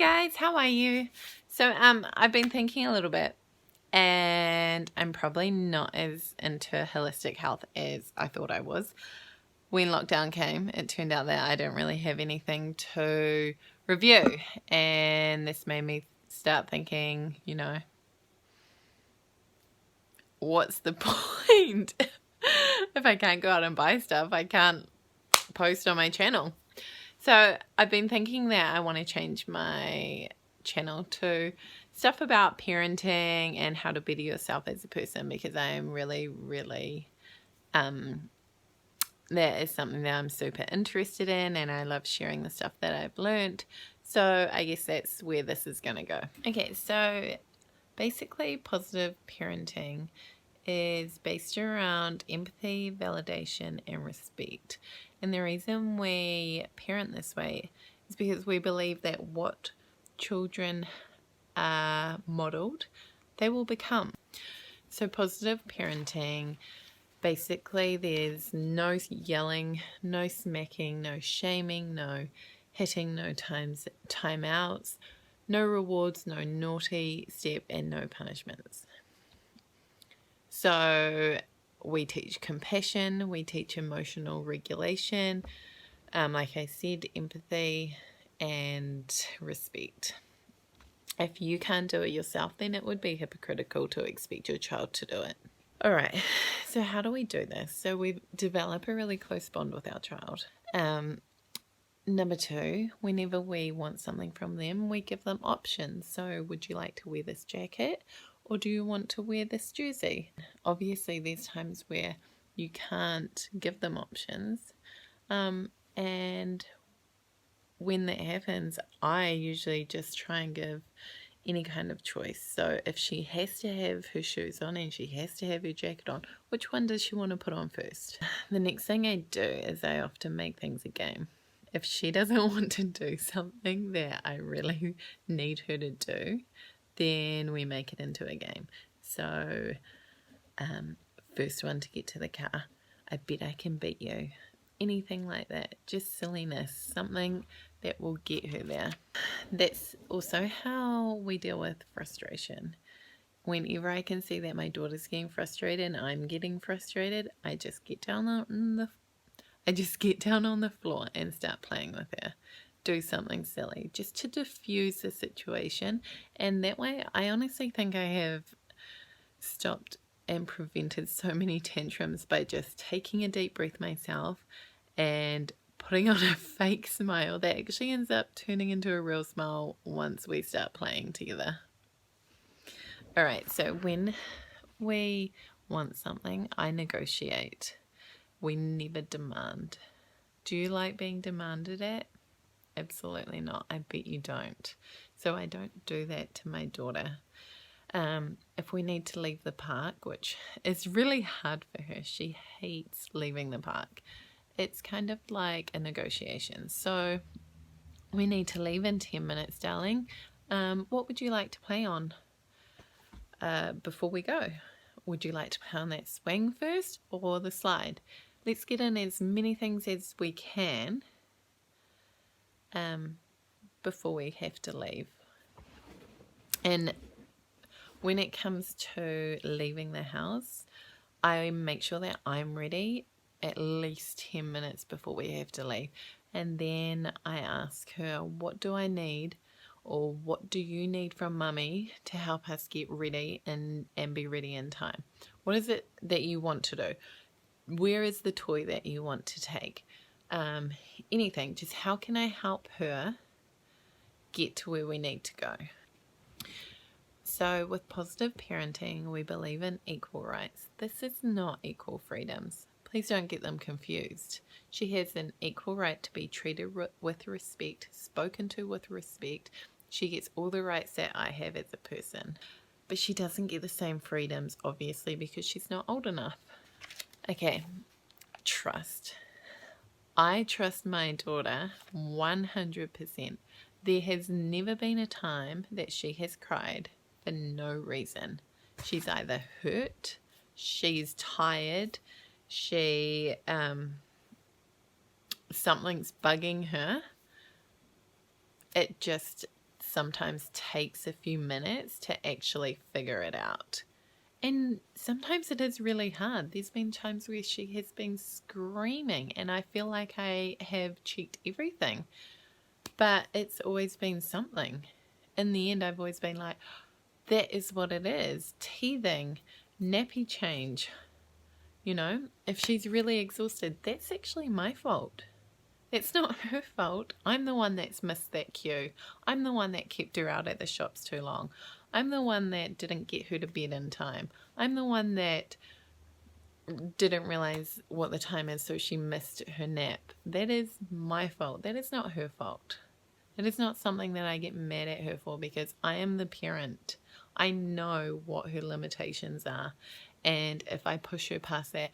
guys, how are you? So I've been thinking a little bit, and I'm probably not as into holistic health as I thought I was. When lockdown came, it turned out that I don't really have anything to review, and this made me start thinking, what's the point? If I can't go out and buy stuff, I can't post on my channel. So I've been thinking that I want to change my channel to stuff about parenting and how to better yourself as a person, because I am really that is something that I'm super interested in, and I love sharing the stuff that I've learned. So I guess that's where this is going to go. Okay, so basically positive parenting is based around empathy, validation, and respect. And the reason we parent this way is because we believe that what children are modeled, they will become. So positive parenting, basically there's no yelling, no smacking, no shaming, no hitting, no timeouts, no rewards, no naughty step, and no punishments. So we teach compassion, we teach emotional regulation, like I said, empathy and respect. If you can't do it yourself, then it would be hypocritical to expect your child to do it. All right, so how do we do this? So we develop a really close bond with our child. Number 2, whenever we want something from them, we give them options. So would you like to wear this jacket, or do you want to wear this jersey? Obviously, there's times where you can't give them options. And when that happens, I usually just try and give any kind of choice. So if she has to have her shoes on and she has to have her jacket on, which one does she want to put on first? The next thing I do is I often make things a game. If she doesn't want to do something that I really need her to do, then we make it into a game. So first one to get to the car, I bet I can beat you. Anything like that, just silliness, something that will get her there. That's also how we deal with frustration. Whenever I can see that my daughter's getting frustrated and I'm getting frustrated, I just get down on the floor and start playing with her. Do something silly just to diffuse the situation, and that way I honestly think I have stopped and prevented so many tantrums by just taking a deep breath myself and putting on a fake smile that actually ends up turning into a real smile once we start playing together. All right, so when we want something, I negotiate. We never demand. Do you like being demanded at? Absolutely not. I bet you don't. So I don't do that to my daughter. If we need to leave the park, which is really hard for her, she hates leaving the park. It's kind of like a negotiation. So we need to leave in 10 minutes, darling. What would you like to play on before we go? Would you like to play on that swing first or the slide? Let's get in as many things as we can before we have to leave. And when it comes to leaving the house, I make sure that I'm ready at least 10 minutes before we have to leave. And then I ask her, what do I need, or what do you need from mummy to help us get ready and be ready in time? What is it that you want to do? Where is the toy that you want to take? Anything. Just how can I help her get to where we need to go? So with positive parenting, we believe in equal rights. This is not equal freedoms. Please don't get them confused. She has an equal right to be treated with respect, spoken to with respect. She gets all the rights that I have as a person. But she doesn't get the same freedoms, obviously, because she's not old enough. Okay, trust. I trust my daughter 100%. There has never been a time that she has cried for no reason. She's either hurt, she's tired, something's bugging her. It just sometimes takes a few minutes to actually figure it out. And sometimes it is really hard. There's been times where she has been screaming and I feel like I have checked everything, but it's always been something. In the end, I've always been like, that is what it is. Teething, nappy change. You know, if she's really exhausted, that's actually my fault. It's not her fault. I'm the one that's missed that cue. I'm the one that kept her out at the shops too long. I'm the one that didn't get her to bed in time. I'm the one that didn't realize what the time is, so she missed her nap. That is my fault. That is not her fault. It is not something that I get mad at her for, because I am the parent. I know what her limitations are. And if I push her past that,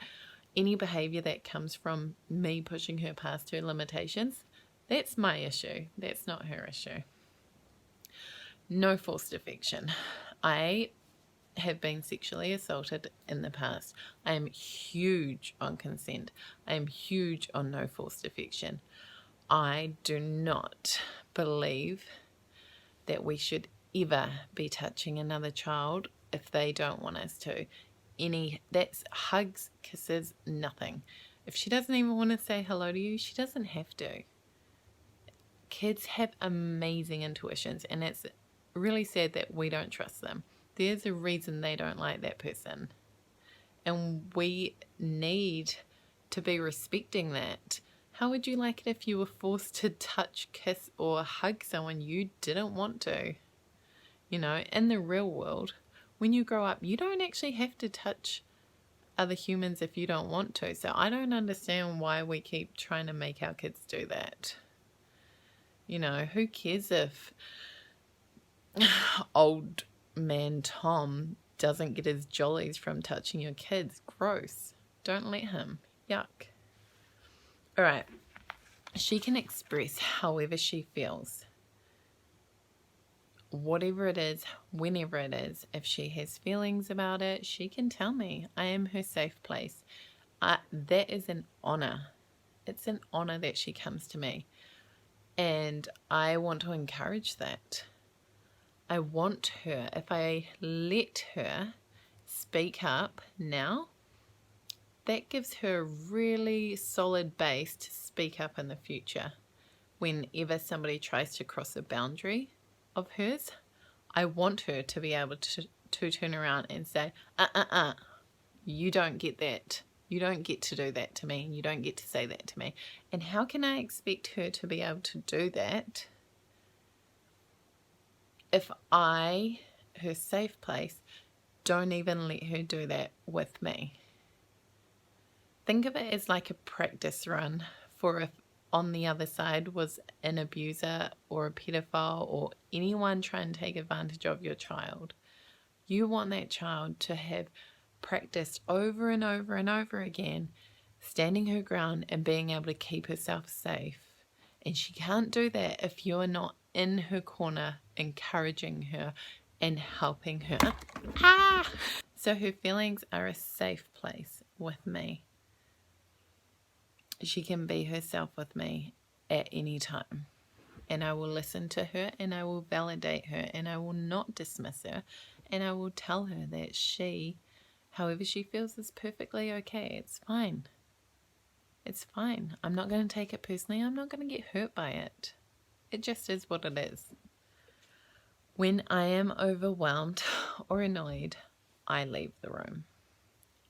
any behavior that comes from me pushing her past her limitations, that's my issue. That's not her issue. No forced affection. I have been sexually assaulted in the past. I am huge on consent. I am huge on no forced affection. I do not believe that we should ever be touching another child if they don't want us to. That's hugs, kisses, nothing. If she doesn't even want to say hello to you, she doesn't have to. Kids have amazing intuitions, and it's really sad that we don't trust them. There's a reason they don't like that person, and we need to be respecting that. How would you like it if you were forced to touch, kiss, or hug someone you didn't want to? You know, in the real world, when you grow up, you don't actually have to touch other humans if you don't want to. So I don't understand why we keep trying to make our kids do that. You know, who cares if old man Tom doesn't get his jollies from touching your kids? Gross. Don't let him. Yuck. All right. She can express however she feels. Whatever it is, whenever it is. If she has feelings about it, she can tell me. I am her safe place. That is an honor. It's an honor that she comes to me. And I want to encourage that. I want her, if I let her speak up now, that gives her a really solid base to speak up in the future. Whenever somebody tries to cross a boundary of hers, I want her to be able to turn around and say, you don't get that. You don't get to do that to me, and you don't get to say that to me. And how can I expect her to be able to do that if I, her safe place, don't even let her do that with me? Think of it as like a practice run for if on the other side was an abuser or a pedophile or anyone trying to take advantage of your child. You want that child to have practiced over and over and over again, standing her ground and being able to keep herself safe. And she can't do that if you're not in her corner, encouraging her and helping her. So her feelings are a safe place with me. She can be herself with me at any time. And I will listen to her, and I will validate her, and I will not dismiss her, and I will tell her that she, however she feels, is perfectly okay. It's fine. It's fine. I'm not going to take it personally. I'm not going to get hurt by it. It just is what it is. When I am overwhelmed or annoyed, I leave the room.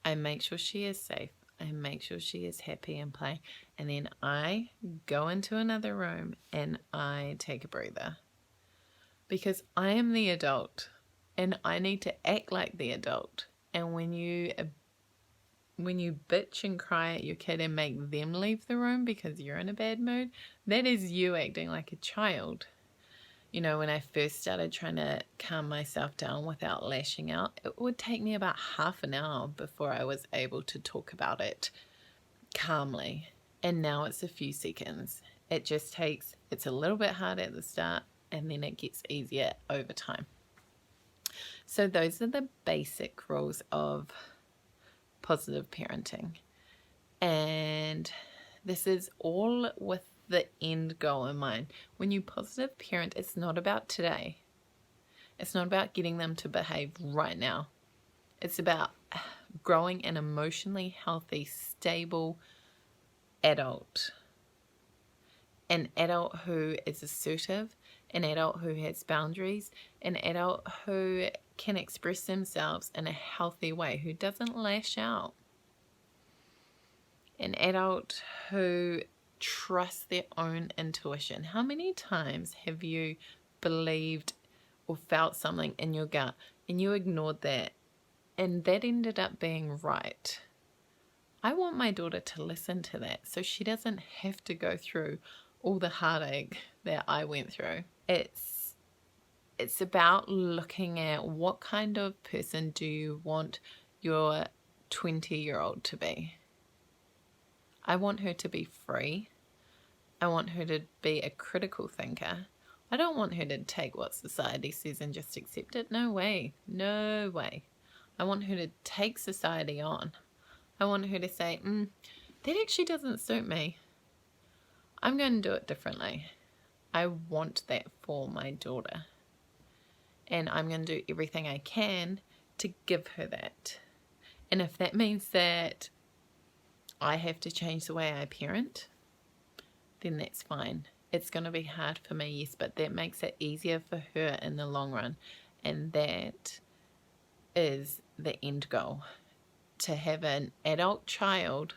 I make sure she is safe. I make sure she is happy and playing. And then I go into another room and I take a breather. Because I am the adult and I need to act like the adult. And when you bitch and cry at your kid and make them leave the room because you're in a bad mood, that is you acting like a child. You know, when I first started trying to calm myself down without lashing out, it would take me about half an hour before I was able to talk about it calmly. And now it's a few seconds. It's a little bit hard at the start, and then it gets easier over time. So those are the basic rules of positive parenting. And this is all with the end goal in mind. When you positive parent, it's not about today. It's not about getting them to behave right now. It's about growing an emotionally healthy, stable adult. An adult who is assertive, an adult who has boundaries, an adult who can express themselves in a healthy way, who doesn't lash out. An adult who trusts their own intuition. How many times have you believed or felt something in your gut and you ignored that and that ended up being right? I want my daughter to listen to that so she doesn't have to go through all the heartache that I went through. It's about looking at what kind of person do you want your 20-year-old to be. I want her to be free. I want her to be a critical thinker. I don't want her to take what society says and just accept it. No way. No way. I want her to take society on. I want her to say, that actually doesn't suit me. I'm going to do it differently. I want that for my daughter. And I'm going to do everything I can to give her that. And if that means that I have to change the way I parent, then that's fine. It's going to be hard for me, yes, but that makes it easier for her in the long run. And that is the end goal. To have an adult child,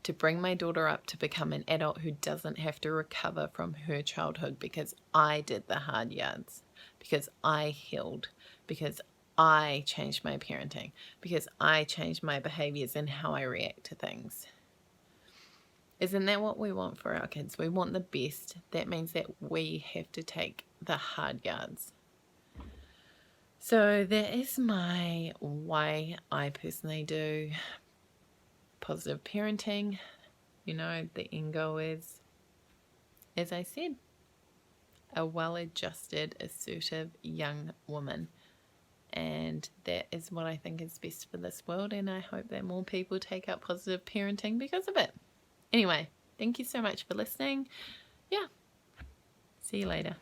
to bring my daughter up to become an adult who doesn't have to recover from her childhood because I did the hard yards, because I healed, because I changed my parenting, because I changed my behaviors and how I react to things. Isn't that what we want for our kids? We want the best. That means that we have to take the hard yards. So that is my why I personally do positive parenting. You know, the end goal is, as I said, a well-adjusted, assertive young woman. And that is what I think is best for this world. And I hope that more people take up positive parenting because of it. Anyway, thank you so much for listening. Yeah. See you later.